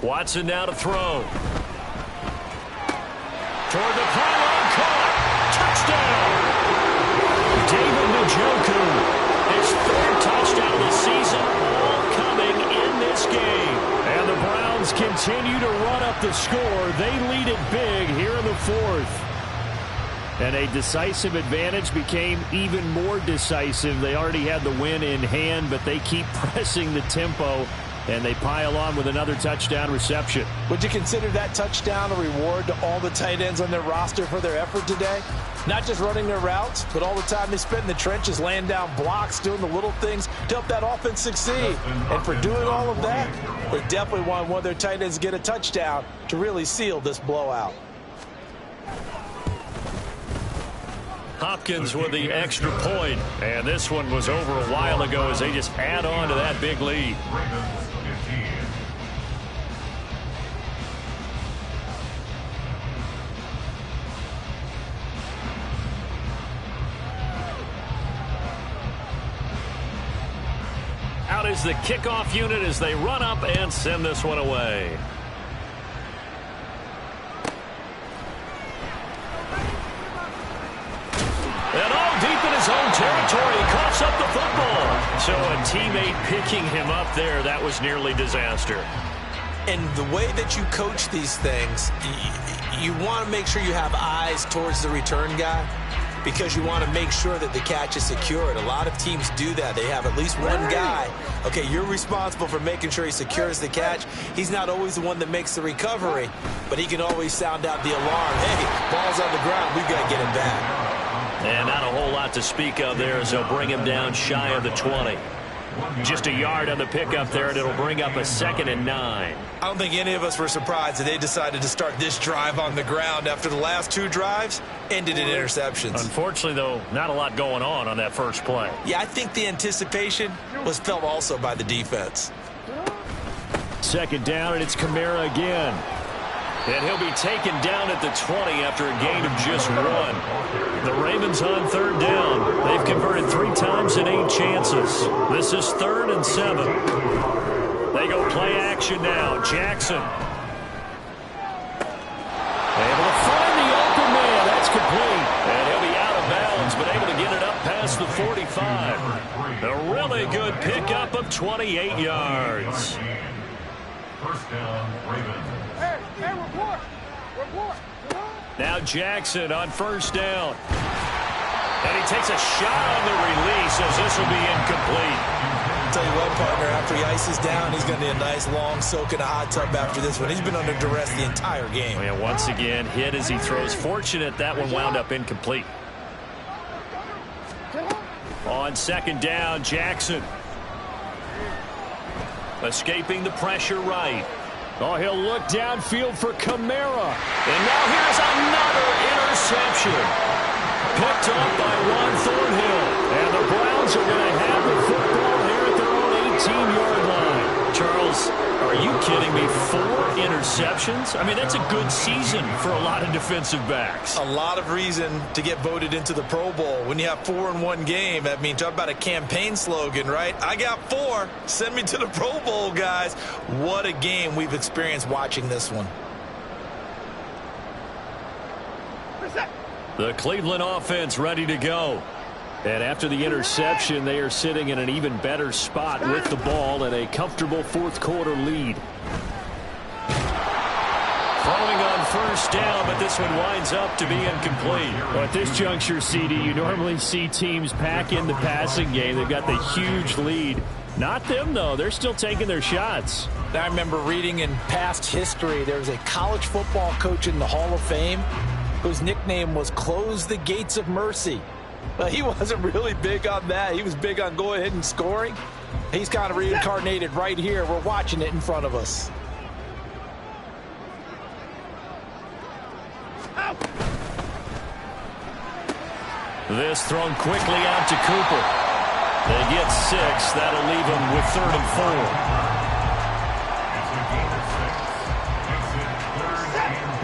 Watson now to throw. Toward the pylon, caught. Touchdown. David Njoku, his third touchdown of the season, all coming in this game. And the Browns continue to run up the score. They lead it big here in the fourth. And a decisive advantage became even more decisive. They already had the win in hand, but they keep pressing the tempo, and they pile on with another touchdown reception. Would you consider that touchdown a reward to all the tight ends on their roster for their effort today? Not just running their routes, but all the time they spent in the trenches, laying down blocks, doing the little things to help that offense succeed. And for doing all of that, they definitely want one of their tight ends to get a touchdown to really seal this blowout. Hopkins with the extra point, and this one was over a while ago as they just add on to that big lead. Out is the kickoff unit as they run up and send this one away. And all deep in his own territory, he coughs up the football. So a teammate picking him up there, that was nearly disaster. And the way that you coach these things, you want to make sure you have eyes towards the return guy because you want to make sure that the catch is secured. A lot of teams do that. They have at least one guy. Okay, you're responsible for making sure he secures the catch. He's not always the one that makes the recovery, but he can always sound out the alarm. Hey, ball's on the ground. We've got to get him back. And not a whole lot to speak of there as they'll bring him down shy of the 20. Just a yard on the pickup there, and it'll bring up a 2nd and 9. I don't think any of us were surprised that they decided to start this drive on the ground after the last 2 drives ended in interceptions. Unfortunately, though, not a lot going on that first play. Yeah, I think the anticipation was felt also by the defense. 2nd down, and it's Kamara again. And he'll be taken down at the 20 after a gain of just 1. The Ravens on 3rd down. They've converted 3 times in 8 chances. This is 3rd and 7. They go play action now. Jackson. Able to find the open man. That's complete. And he'll be out of bounds, but able to get it up past the 45. A really good pickup of 28 yards. First down, Ravens. Now Jackson on 1st down. And he takes a shot on the release as this will be incomplete. I'll tell you what, partner, after he ices down, he's going to need a nice long soak in a hot tub after this one. He's been under duress the entire game. And once again, hit as he throws. Fortunate that one wound up incomplete. On 2nd down, Jackson. Escaping the pressure right. Oh, he'll look downfield for Kamara. And now here's another interception. Picked up by Ron Thornhill. And the Browns are going to have the football here at their own 18-yard line. Charles, are you kidding me? 4 interceptions? I mean, that's a good season for a lot of defensive backs. A lot of reason to get voted into the Pro Bowl. When you have 4 in one game, I mean, talk about a campaign slogan, right? I got 4. Send me to the Pro Bowl, guys. What a game we've experienced watching this one. The Cleveland offense ready to go. And after the interception, they are sitting in an even better spot with the ball and a comfortable 4th quarter lead. Throwing on 1st down, but this one winds up to be incomplete. Well, at this juncture, CD, you normally see teams pack in the passing game. They've got the huge lead. Not them, though. They're still taking their shots. I remember reading in past history, there was a college football coach in the Hall of Fame whose nickname was Close the Gates of Mercy. But he wasn't really big on that. He was big on going ahead and scoring. He's kind of reincarnated right here. We're watching it in front of us. This thrown quickly out to Cooper. They get 6. That'll leave them with 3rd and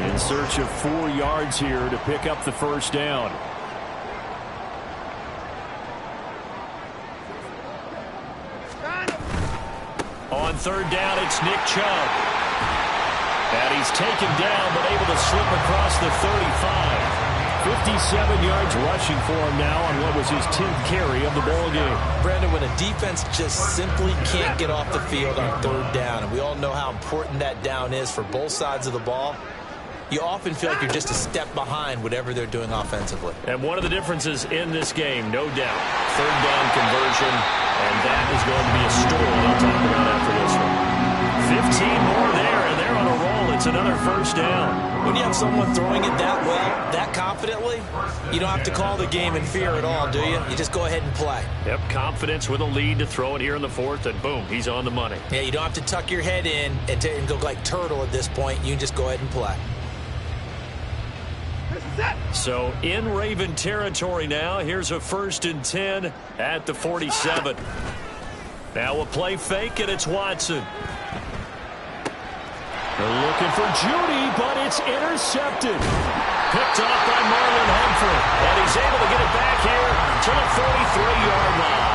4. In search of 4 yards here to pick up the 1st down. On 3rd down, it's Nick Chubb. And he's taken down, but able to slip across the 35. 57 yards rushing for him now on what was his 10th carry of the ball game. Brandon, when a defense just simply can't get off the field on third down, and we all know how important that down is for both sides of the ball, you often feel like you're just a step behind whatever they're doing offensively. And one of the differences in this game, no doubt, third down conversion, and that is going to be a story they'll talk about after this one. 15 more there, and they're on a roll. It's another first down. When you have someone throwing it that well, that confidently, you don't have to call the game in fear at all, do you? You just go ahead and play. Yep, confidence with a lead to throw it here in the fourth, and boom, he's on the money. Yeah, you don't have to tuck your head in and go like turtle at this point. You can just go ahead and play. So in Raven territory now. Here's a 1st and 10 at the 47. Now a play fake, and it's Watson. They're looking for Judy, but it's intercepted. Picked off by Marlon Humphrey. And he's able to get it back here to the 43-yard line.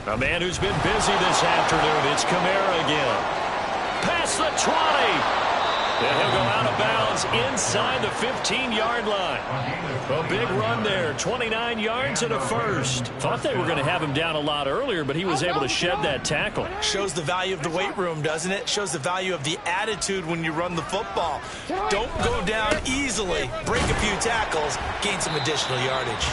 A man who's been busy this afternoon. It's Kamara again. Past the 20. And he'll go out of bounds inside the 15-yard line. A big run there. 29 yards and a first. Thought they were going to have him down a lot earlier, but he was able to shed that tackle. Shows the value of the weight room, doesn't it? Shows the value of the attitude when you run the football. Don't go down easily. Break a few tackles. Gain some additional yardage.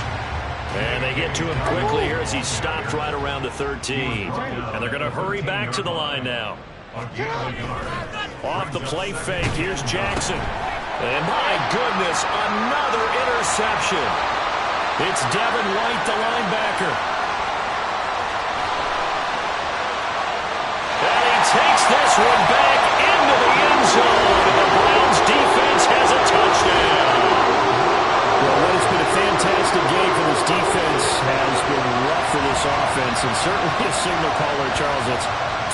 And they get to him quickly here as he's stopped right around the 13. And they're going to hurry back to the line now. Off the play fake, here's Jackson. And my goodness, another interception. It's Devin White, the linebacker. And he takes this one back into the end zone. And the Browns defense has a touchdown. Well, what has been a fantastic game for this defense has been rough for this offense, and certainly a signal caller, Charles, that's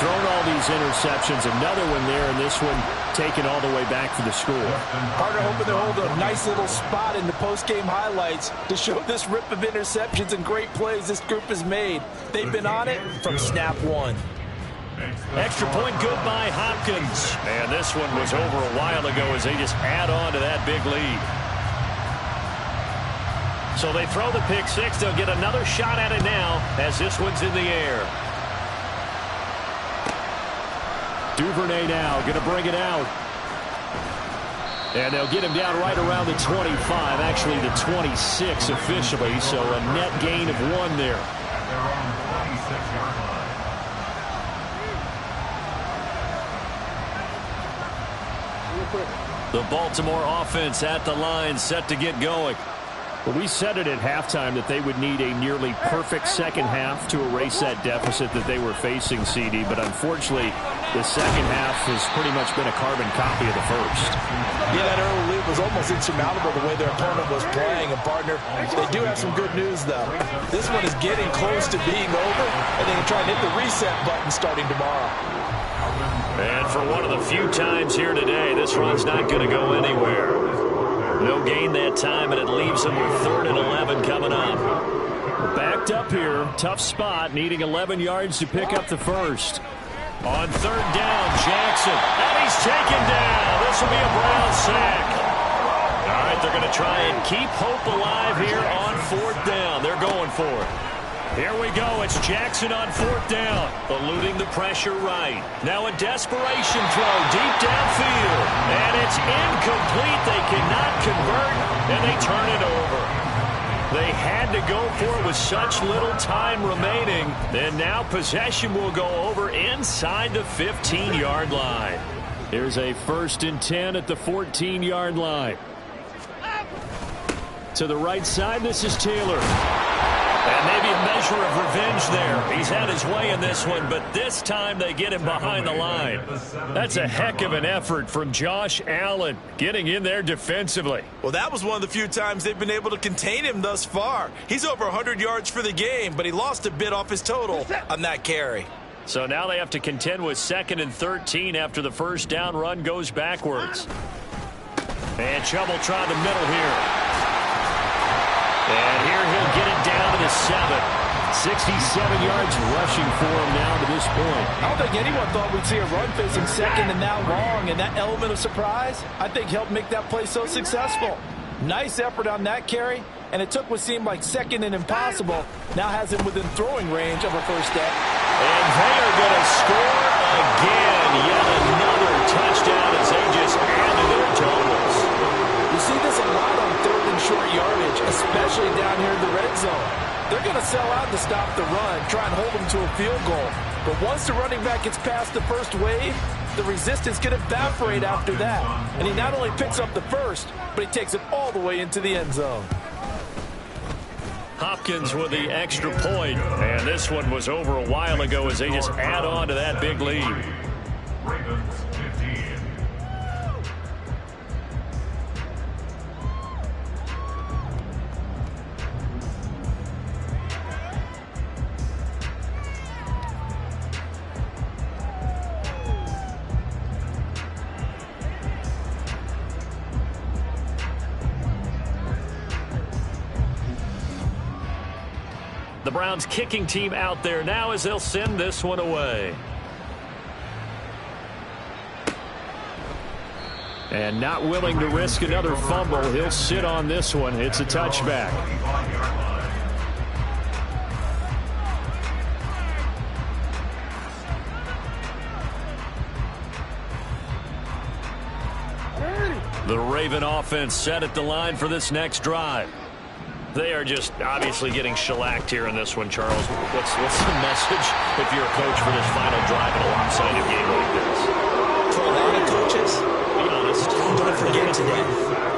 thrown all these interceptions. Another one there, and this one taken all the way back for the score. Partner hoping to hold a nice little spot in the post-game highlights to show this rip of interceptions and great plays this group has made. They've been on it from snap one. Extra point good by Hopkins. And this one was over a while ago as they just add on to that big lead. So they throw the pick six. They'll get another shot at it now as this one's in the air. Duvernay now going to bring it out. And they'll get him down right around the 25, actually the 26 officially. So a net gain of 1 there. They're on the 26-yard line. The Baltimore offense at the line, set to get going. Well, we said it at halftime that they would need a nearly perfect second half to erase that deficit that they were facing, CD. But unfortunately, the second half has pretty much been a carbon copy of the first. Yeah, that early lead was almost insurmountable the way their opponent was playing. And, partner, they do have some good news, though. This one is getting close to being over, and they can try and hit the reset button starting tomorrow. And for one of the few times here today, this run's not going to go anywhere. No gain that time, and it leaves them with 3rd and 11 coming up. Backed up here, tough spot, needing 11 yards to pick up the first. On 3rd down, Jackson, and he's taken down. This will be a Brown sack. All right, they're going to try and keep hope alive here on 4th down. They're going for it. Here we go. It's Jackson on 4th down. Eluding the pressure right. Now a desperation throw deep downfield. And it's incomplete. They cannot convert, and they turn it over. They had to go for it with such little time remaining. And now possession will go over inside the 15-yard line. Here's a 1st and 10 at the 14-yard line. To the right side, this is Taylor. And maybe a measure of revenge there. He's had his way in this one, but this time they get him behind the line. That's a heck of an effort from Josh Allen, getting in there defensively. Well, that was one of the few times they've been able to contain him thus far. He's over 100 yards for the game, but he lost a bit off his total on that carry. So now they have to contend with 2nd and 13 after the first down run goes backwards. And Chubb will try the middle here. And here he'll get it down to the 7. 67 yards rushing for him now to this point. I don't think anyone thought we'd see a run facing 2nd and that long, and that element of surprise, I think, helped make that play so successful. Nice effort on that carry, and it took what seemed like 2nd and impossible. Now has him within throwing range of a first down. And they are going to score again. Yet another touchdown as they just add to their totals. You see this a lot on 3rd and short yardage, especially down here in the red zone. They're going to sell out to stop the run, try and hold them to a field goal. But once the running back gets past the first wave, the resistance can evaporate after that. And he not only picks up the first, but he takes it all the way into the end zone. Hopkins with the extra point. And this one was over a while ago as they just add on to that big lead. Ravens 15. The Browns kicking team out there now as they'll send this one away. And not willing to risk another fumble, he'll sit on this one. It's a touchback. The Raven offense set at the line for this next drive. They are just obviously getting shellacked here in this one, Charles. What's the message if you're a coach for this final drive in a lopsided game like this? For a lot of coaches, Be honest. don't forget today.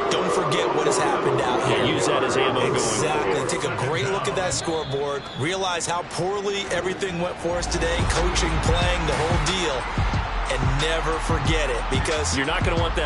Don't forget what has happened out here. Use that as ammo going Exactly. forward. Take a great look at that scoreboard. Realize how poorly everything went for us today. Coaching, playing, the whole deal. And never forget it, because You're not going to want that